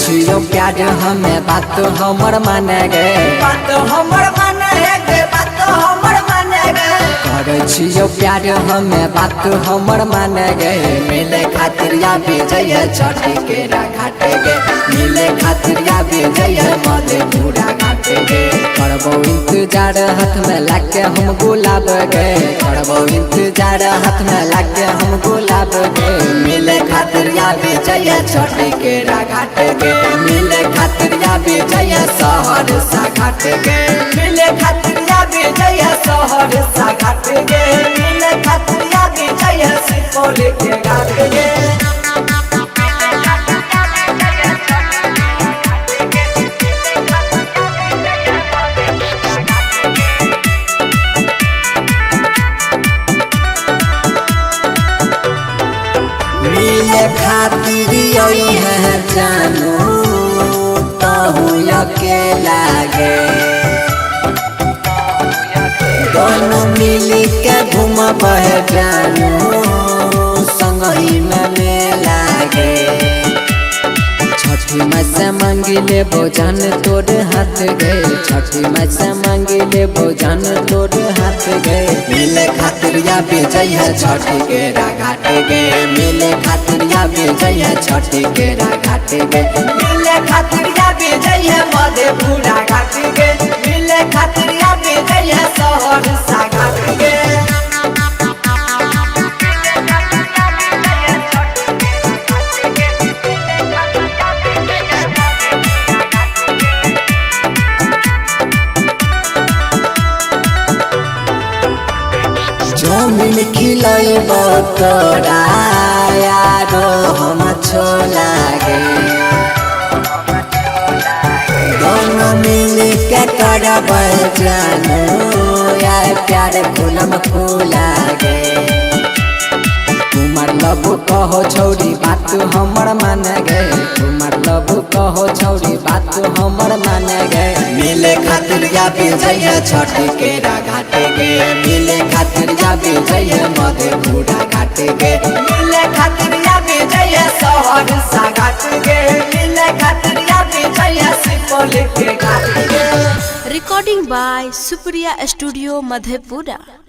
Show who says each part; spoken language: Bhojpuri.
Speaker 1: छियो प्यार हमें बात हमर माने गे,
Speaker 2: बात हमर माने गे, बात हमर माने गे।
Speaker 1: करे छियो प्यार हमें बात हमर माने गे। मिले खातिर या विजय छठी के घाट गे, मिले खातिर या विजय मधेपुरा घाट गे। करबो इंतजार हाथ में लाके हम गुलाब गे, करबो इंतजार हाथ में लाके हम गुलाब गे। मिले खातिर या विजय छठी के घाट गे, मिले खातिर या विजय शहर सा घाट गे,
Speaker 2: मिले खातिर या विजय शहर सा घाट गे, मिले खातिर या विजय सुपौल के घाट गे।
Speaker 1: मिले खातिर यही है जानू तहु अकेला गे। दोनों मिली के घूमब जानू संगही में मेला गे। छठी माई से मांगी ले भोजन तोड़ हाथ गए, छठी माई से मांगी ले भोजन तोड़ हाथ गए। मिले खातिर या विजय छठी के घाट गे, मिले खातिर या विजय छठी के घाट गे।
Speaker 2: मिले खातिर या विजय मधेपुरा घाट गे, मिले खातिर या विजय शहर सा घाट गे।
Speaker 1: जमीन खिलैब तोरा यारो हम छोला गे। दोनों मिल के करब जानू यार प्यार फूलम फूला गे। तुम्हार लबू कहो छौरी बात हमर मान गे, तुम्हार लबू कहो छौरी बात हमर मान गे। मिले खातिर या विजय छठी के घाट गे, मिले खातिर या विजय मधेपुरा घाट गे।
Speaker 2: मिले खातिर या विजय शहर सा घाट गे, मिले खातिर या विजय सुपौल के घाट गे।
Speaker 3: Recording by Supriya Studio Madhepura।